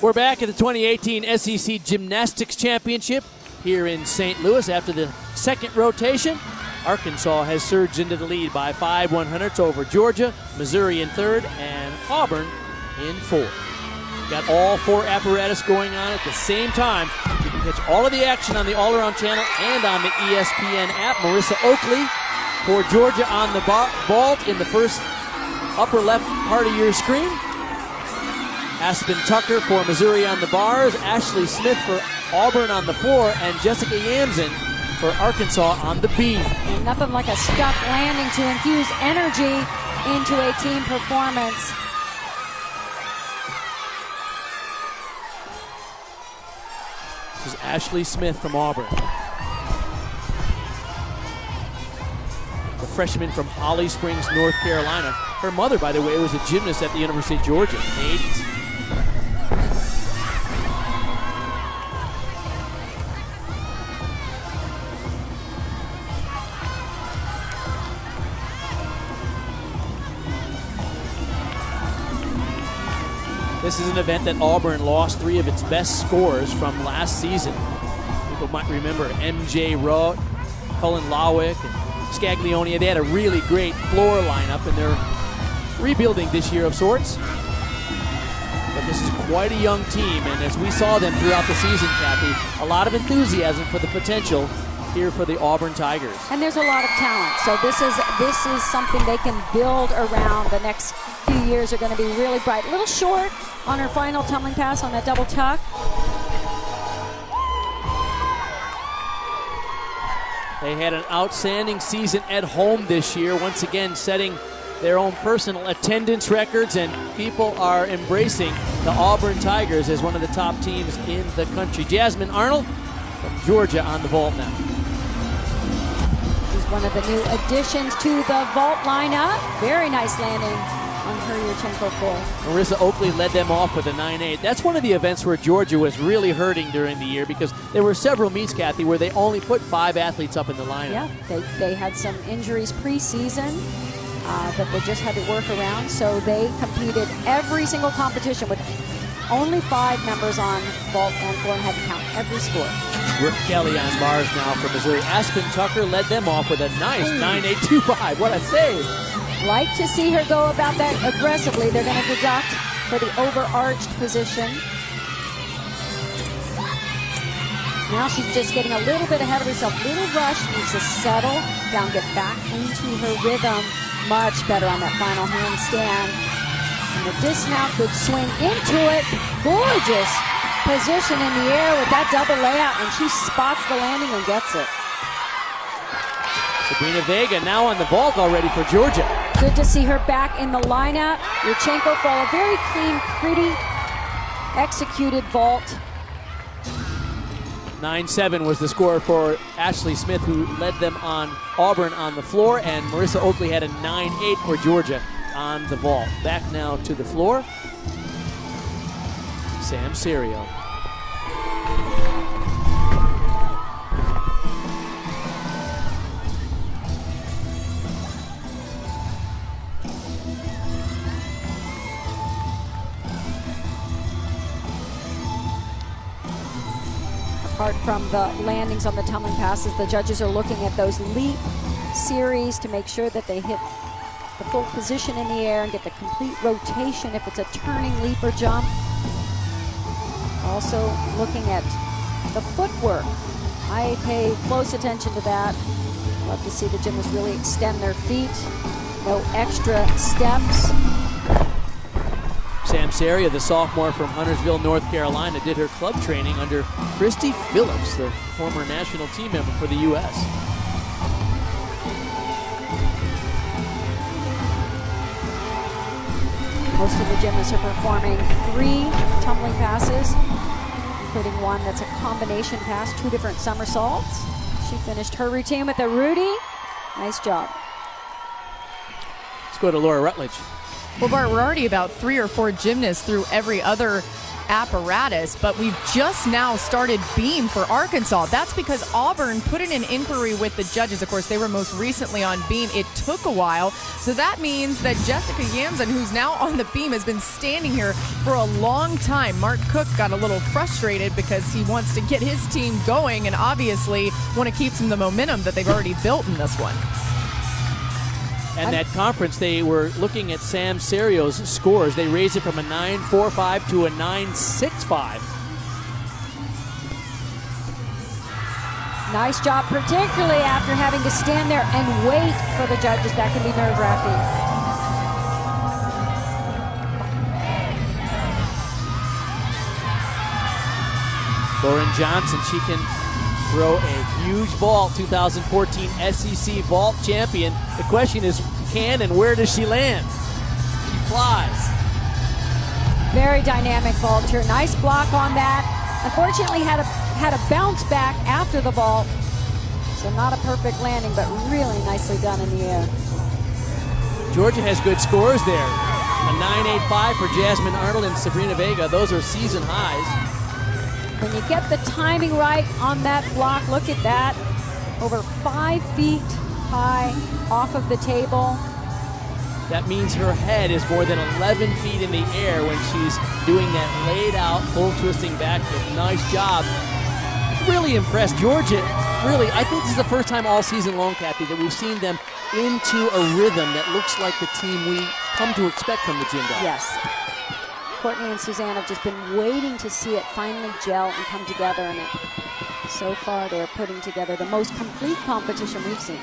We're back at the 2018 SEC Gymnastics Championship here in St. Louis after the second rotation. Arkansas has surged into the lead by 5/100ths over Georgia, Missouri in third, and Auburn in fourth. Got all four apparatus going on at the same time. You can catch all of the action on the All-Around channel and on the ESPN app. Marissa Oakley for Georgia on the vault in the first upper left part of your screen. Aspen Tucker for Missouri on the bars, Ashley Smith for Auburn on the floor, and Jessica Yamsen for Arkansas on the beam. And nothing like a stuck landing to infuse energy into a team performance. This is Ashley Smith from Auburn. The freshman from Holly Springs, North Carolina. Her mother, by the way, was a gymnast at the University of Georgia in the 80s. This is an event that Auburn lost three of its best scorers from last season. People might remember MJ Rowe, Cullen Lawick, and Scaglionia. They had a really great floor lineup, and they're rebuilding this year of sorts. But this is quite a young team, and as we saw them throughout the season, Kathy, a lot of enthusiasm for the potential here for the Auburn Tigers. And there's a lot of talent, so this is something they can build around. The next few years are going to be really bright. A little short on her final tumbling pass on that double tuck. They had an outstanding season at home this year, once again setting their own personal attendance records, and people are embracing the Auburn Tigers as one of the top teams in the country. Jasmine Arnold from Georgia on the vault now. She's one of the new additions to the vault lineup. Very nice landing on her Yurchenko full. Marissa Oakley led them off with a 9.8. That's one of the events where Georgia was really hurting during the year because there were several meets, Kathy, where they only put 5 athletes up in the lineup. Yeah, they had some injuries preseason that they just had to work around, so they competed every single competition with only 5 members on vault and floor and had to count every score. Brooke Kelly on bars now for Missouri. Aspen Tucker led them off with a nice 9.825. What a save. Like to see her go about that aggressively. They're going to deduct for the overarched position. Now she's just getting a little bit ahead of herself. Little rush, needs to settle down, get back into her rhythm. Much better on that final handstand. And the dismount, good swing into it. Gorgeous position in the air with that double layout, and she spots the landing and gets it. Sabrina Vega now on the vault already for Georgia. Good to see her back in the lineup. Yurchenko fall, a very clean, pretty executed vault. 9-7 was the score for Ashley Smith, who led them on Auburn on the floor, and Marissa Oakley had a 9.8 for Georgia on the vault. Back now to the floor, Sam Serio. Apart from the landings on the tumbling passes, the judges are looking at those leap series to make sure that they hit the full position in the air and get the complete rotation if it's a turning leap or jump. Also looking at the footwork. I pay close attention to that. Love to see the gymnasts really extend their feet. No extra steps. Sam Seria, the sophomore from Huntersville, North Carolina, did her club training under Christy Phillips, the former national team member for the U.S. Most of the gymnasts are performing 3 tumbling passes, including one that's a combination pass, 2 different somersaults. She finished her routine with a Rudy. Nice job. Let's go to Laura Rutledge. Well, Bart, we're already about 3 or 4 gymnasts through every other apparatus, but we've just now started beam for Arkansas. That's because Auburn put in an inquiry with the judges. Of course, they were most recently on beam. It took a while, so that means that Jessica Yamson, who's now on the beam, has been standing here for a long time. Mark Cook got a little frustrated because he wants to get his team going and obviously want to keep some of the momentum that they've already built in this one. And that conference, they were looking at Sam Serio's scores. They raised it from a 9.45 to a 9.65. Nice job, particularly after having to stand there and wait for the judges. That can be nerve-wracking. Lauren Johnson, she can throw a huge vault, 2014 SEC vault champion. The question is, can and where does she land? She flies. Very dynamic vaulter. Nice block on that. Unfortunately, had a bounce back after the vault. So not a perfect landing, but really nicely done in the air. Georgia has good scores there. A 9.85 for Jasmine Arnold and Sabrina Vega. Those are season highs. When you get the timing right on that block, look at that. Over 5 feet high off of the table. That means her head is more than 11 feet in the air when she's doing that laid out full twisting backflip. Nice job. Really impressed. Georgia, really, I think this is the first time all season long, Kathy, that we've seen them into a rhythm that looks like the team we come to expect from the Gym Dogs. Yes. Courtney and Suzanne have just been waiting to see it finally gel and come together, and so far they're putting together the most complete competition we've seen.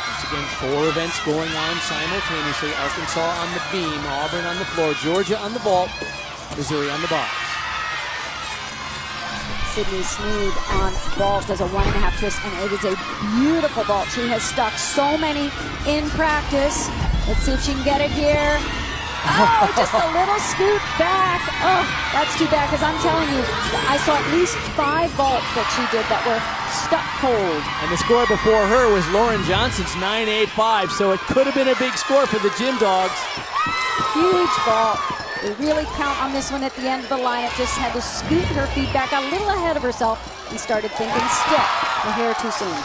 Once again, 4 events going on simultaneously. Arkansas on the beam, Auburn on the floor, Georgia on the vault, Missouri on the bars. Sydney Sneed on vault does a 1.5 twist, and it is a beautiful vault. She has stuck so many in practice. Let's see if she can get it here. Oh, just a little scoot back. Oh, that's too bad, because I'm telling you, I saw at least 5 vaults that she did that were stuck cold. And the score before her was Lauren Johnson's 9.85, so it could have been a big score for the Gym Dogs. Huge vault. They really count on this one at the end of the lineup. Just had to scoot her feet back a little ahead of herself and started thinking step a hair too soon.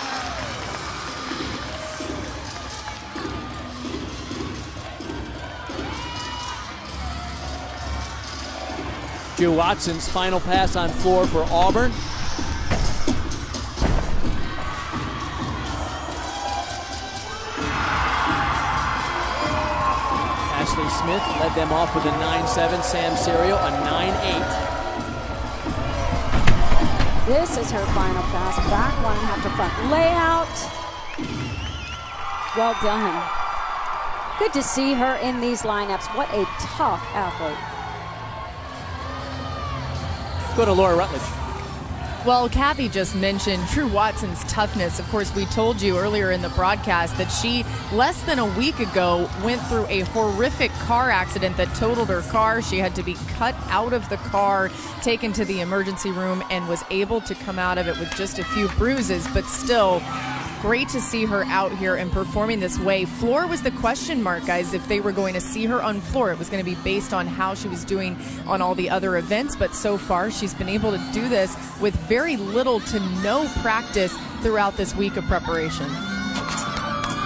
Joe Watson's final pass on floor for Auburn. Ashley Smith led them off with a 9.7. Sam Serio, a 9.8. This is her final pass. Back 1.5 to front. Layout. Well done. Good to see her in these lineups. What a tough athlete. Go to Laura Rutledge. Well, Kathy just mentioned True Watson's toughness. Of course, we told you earlier in the broadcast that she, less than a week ago, went through a horrific car accident that totaled her car. She had to be cut out of the car, taken to the emergency room, and was able to come out of it with just a few bruises, but still great to see her out here and performing this way. Floor was the question mark, guys, if they were going to see her on floor. It was going to be based on how she was doing on all the other events, but so far she's been able to do this with very little to no practice throughout this week of preparation.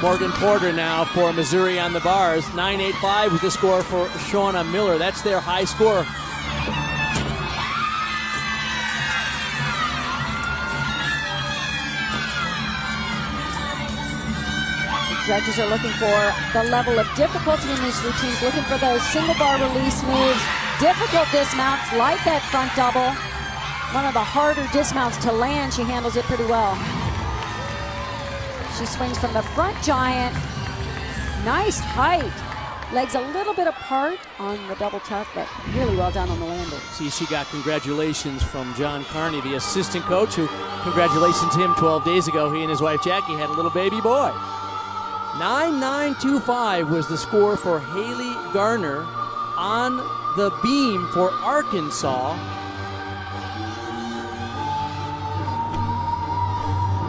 Morgan Porter now for Missouri on the bars. 9.85 was the score for Shauna Miller. That's their high score. Judges are looking for the level of difficulty in these routines, looking for those single bar release moves, difficult dismounts like that front double. One of the harder dismounts to land. She handles it pretty well. She swings from the front giant. Nice height. Legs a little bit apart on the double tuck, but really well done on the landing. See, she got congratulations from John Carney, the assistant coach, who, congratulations to him 12 days ago. He and his wife Jackie had a little baby boy. 9.925 was the score for Haley Garner on the beam for Arkansas.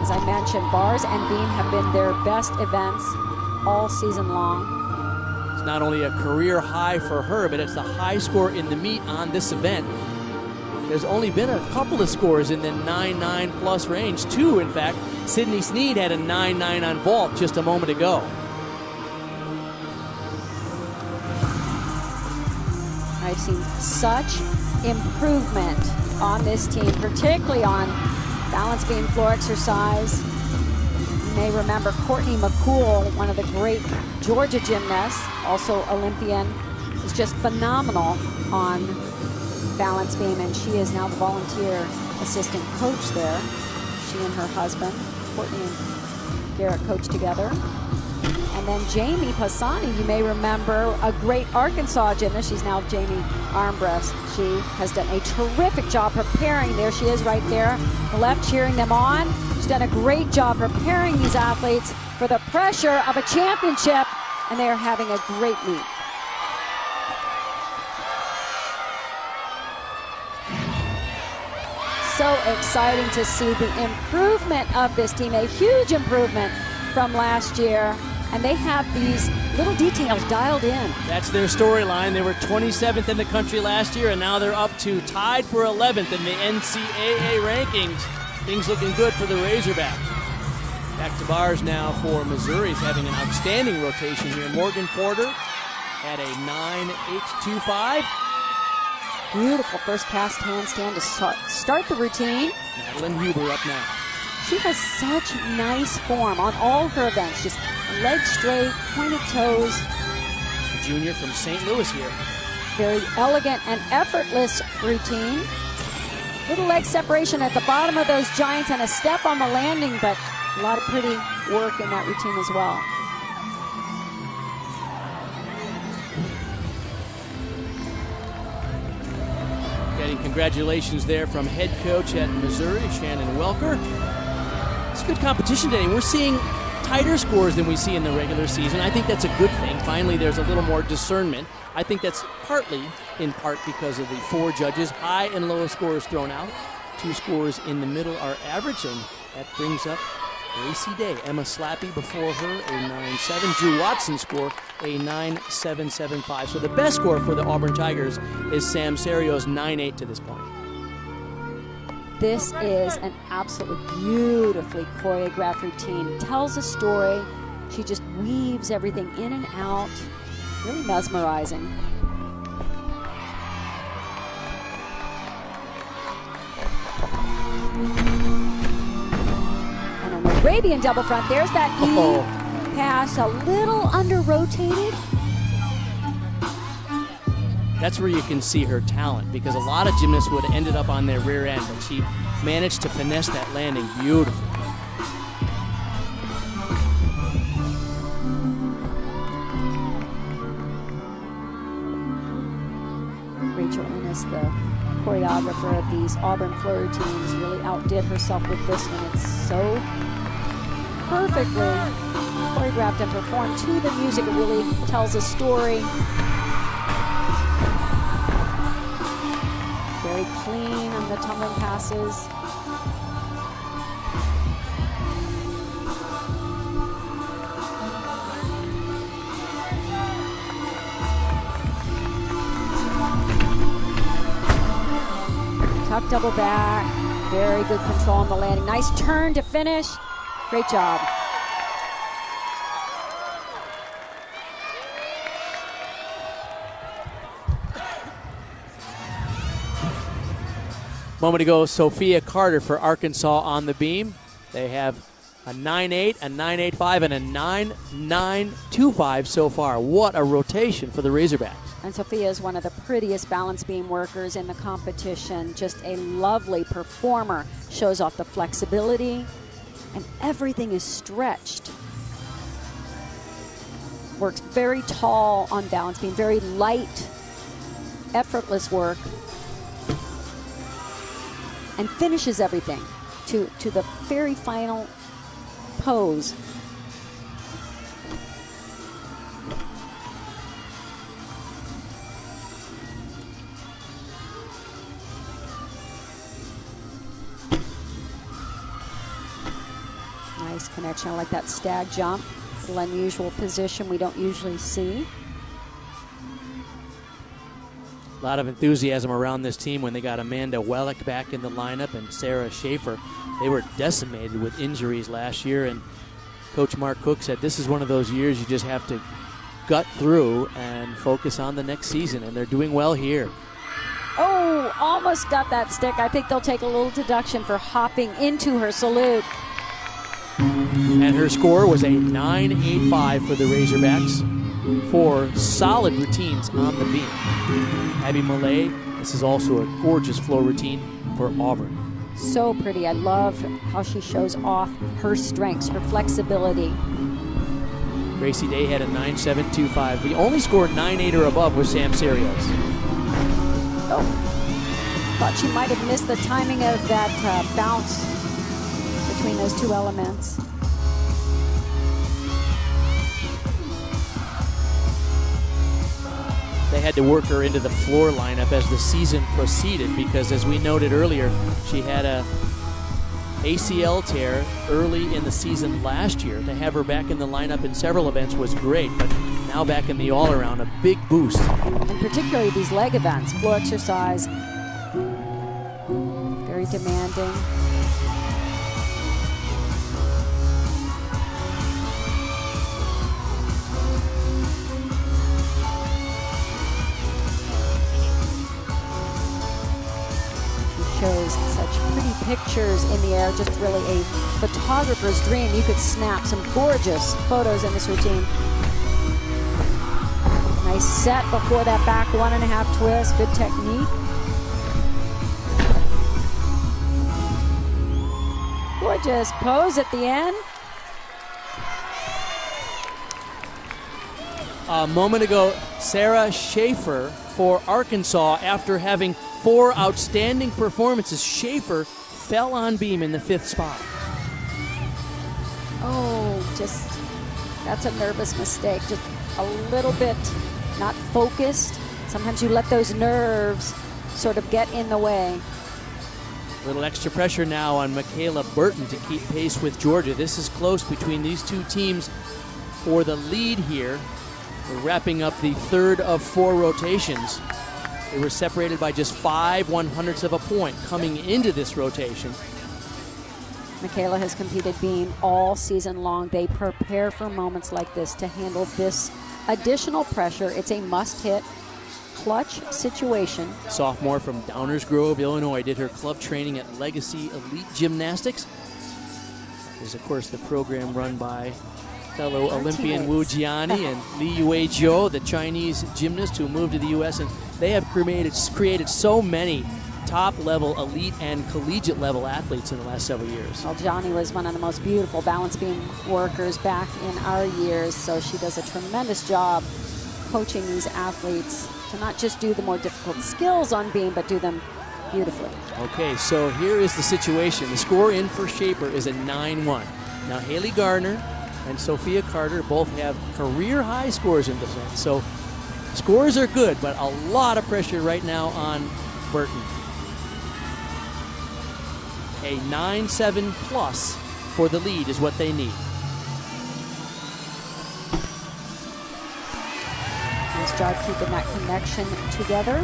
As As I mentioned, bars and beam have been their best events all season long. It's not only a career high for her, but it's the high score in the meet on this event. There's only been a couple of scores in the 9.9 plus range. 2, in fact. Sydney Sneed had a 9.9 on vault just a moment ago. I've seen such improvement on this team, particularly on balance beam, floor exercise. You may remember Courtney McCool, one of the great Georgia gymnasts, also Olympian, is just phenomenal on balance beam, and she is now the volunteer assistant coach there. She and her husband, Courtney and Garrett, coach together. And then Jamie Pisani, you may remember, a great Arkansas gymnast. She's now Jamie Armbrust. She has done a terrific job preparing. There she is right there, the left, cheering them on. She's done a great job preparing these athletes for the pressure of a championship, and they are having a great meet. So exciting to see the improvement of this team, a huge improvement from last year. And they have these little details dialed in. That's their storyline. They were 27th in the country last year, and now they're up to tied for 11th in the NCAA rankings. Things looking good for the Razorbacks. Back to bars now for Missouri's having an outstanding rotation here. Morgan Porter at a 9.825. Beautiful first pass handstand to start the routine. Madeline Huber up now. She has such nice form on all her events. Just legs straight, pointed toes. A junior from St. Louis here. Very elegant and effortless routine. Little leg separation at the bottom of those giants and a step on the landing, but a lot of pretty work in that routine as well. Getting congratulations there from head coach at Missouri, Shannon Welker. It's a good competition today. We're seeing tighter scores than we see in the regular season. I think that's a good thing. Finally, there's a little more discernment. I think that's in part because of the 4 judges, high and low scores thrown out. 2 scores in the middle are average, and that brings up Gracie Day. Emma Slappy before her, a 9.7. Drew Watson score, a 9.775. So the best score for the Auburn Tigers is Sam Serio's 9.8 to this point. This is an absolutely beautifully choreographed routine. Tells a story. She just weaves everything in and out. Really mesmerizing. And an Arabian double front. There's that E pass, a little under-rotated. That's where you can see her talent, because a lot of gymnasts would have ended up on their rear end, but she managed to finesse that landing beautifully. Rachel Ennis, the choreographer of these Auburn floor routines, really outdid herself with this one. It's so perfectly choreographed and performed to the music. It really tells a story. Very clean on the tumbling passes. Tuck double back. Very good control on the landing. Nice turn to finish. Great job. Moment ago, Sophia Carter for Arkansas on the beam. They have a 9.8, a 9.85, and a 9.925 so far. What a rotation for the Razorbacks. And Sophia is one of the prettiest balance beam workers in the competition. Just a lovely performer. Shows off the flexibility, and everything is stretched. Works very tall on balance beam, very light, effortless work. And finishes everything to the very final pose. connection. I like that stag jump. It's an unusual position we don't usually see. A lot of enthusiasm around this team when they got Amanda Wellick back in the lineup and Sarah Schaefer. They were decimated with injuries last year, and Coach Mark Cook said this is one of those years you just have to gut through and focus on the next season, and they're doing well here. Oh, almost got that stick. I think they'll take a little deduction for hopping into her salute. And her score was a 9.85 for the Razorbacks. 4 solid routines on the beam. Abby Millay, this is also a gorgeous floor routine for Auburn. So pretty. I love how she shows off her strengths, her flexibility. Gracie Day had a 9.725. The only score 9.8 or above was Sam Serios. Oh, thought she might have missed the timing of that bounce between those two elements. They had to work her into the floor lineup as the season proceeded because, as we noted earlier, she had a ACL tear early in the season last year. To have her back in the lineup in several events was great, but now back in the all-around, a big boost. And particularly these leg events, floor exercise, very demanding. Shows such pretty pictures in the air, just really a photographer's dream. You could snap some gorgeous photos in this routine. Nice set before that back 1.5 twist, good technique. Gorgeous pose at the end. A moment ago, Sarah Schaefer for Arkansas, after having 4 outstanding performances, Schaefer fell on beam in the 5th spot. Oh, that's a nervous mistake. Just a little bit not focused. Sometimes you let those nerves sort of get in the way. A little extra pressure now on Michaela Burton to keep pace with Georgia. This is close between these two teams for the lead here. We're wrapping up the 3rd of 4 rotations. They were separated by just 5/100ths of a point coming into this rotation. Michaela has competed beam all season long. They prepare for moments like this to handle this additional pressure. It's a must-hit clutch situation. Sophomore from Downers Grove, Illinois, did her club training at Legacy Elite Gymnastics. That is, of course, the program run by fellow Our Olympian teammates. Wu Jiani and Li Yue Zhou, the Chinese gymnast who moved to the U.S. And they have created so many top-level elite and collegiate-level athletes in the last several years. Well, Johnny was one of the most beautiful balance beam workers back in our years, so she does a tremendous job coaching these athletes to not just do the more difficult skills on beam, but do them beautifully. Okay, so here is the situation. The score in for Schaefer is a 9-1. Now, Haley Gardner and Sophia Carter both have career-high scores in defense, so scores are good, but a lot of pressure right now on Burton. A 9-7 plus for the lead is what they need. Nice job keeping that connection together.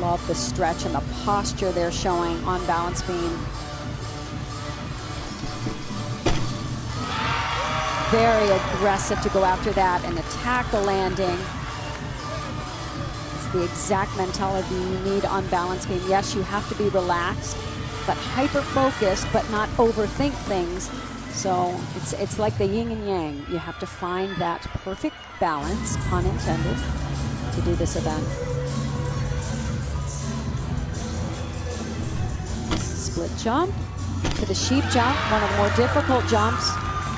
Love the stretch and the posture they're showing on balance beam. Very aggressive to go after that and attack the landing. It's the exact mentality you need on balance beam. Yes, you have to be relaxed, but hyper-focused, but not overthink things. So it's like the yin and yang. You have to find that perfect balance, pun intended, to do this event. Split jump to the sheep jump, one of the more difficult jumps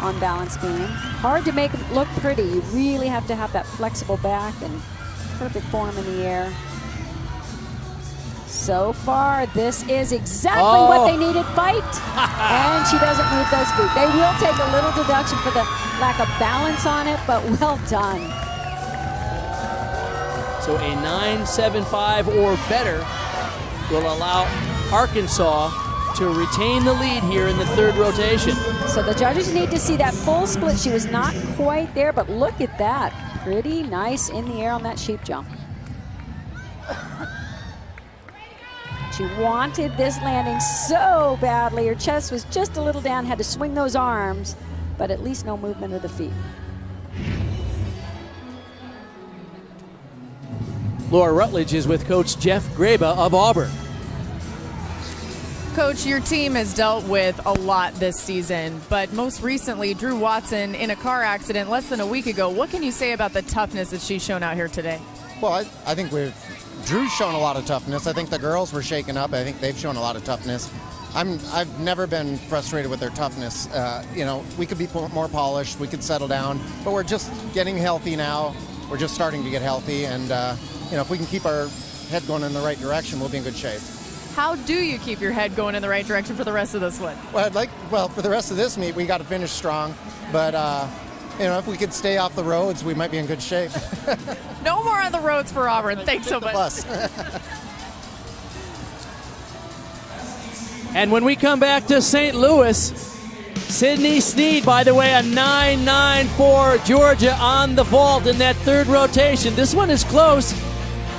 on balance beam. Hard to make it look pretty. You really have to have that flexible back and perfect form in the air. So far, this is exactly what they needed. Fight! And she doesn't move those feet. They will take a little deduction for the lack of balance on it, but well done. So a 9.75 or better will allow Arkansas to retain the lead here in the third rotation. So the judges need to see that full split. She was not quite there, but look at that. Pretty nice in the air on that sheep jump. She wanted this landing so badly. Her chest was just a little down, had to swing those arms, but at least no movement of the feet. Laura Rutledge is with Coach Jeff Graba of Auburn. Coach, your team has dealt with a lot this season, but most recently, Drew Watson in a car accident less than a week ago. What can you say about the toughness that she's shown out here today? Well, I think Drew's shown a lot of toughness. I think the girls were shaken up. I think they've shown a lot of toughness. I've never been frustrated with their toughness. We could be more polished, we could settle down, but we're just getting healthy now. We're just starting to get healthy, and if we can keep our head going in the right direction, we'll be in good shape. How do you keep your head going in the right direction for the rest of this one? Well, for the rest of this meet, we got to finish strong. But, if we could stay off the roads, we might be in good shape. No more on the roads for Auburn. Thanks so much. And when we come back to St. Louis, Sydney Sneed, by the way, a 9.9 for Georgia on the vault in that third rotation. This one is close.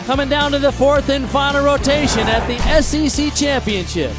Coming down to the fourth and final rotation at the SEC Championship.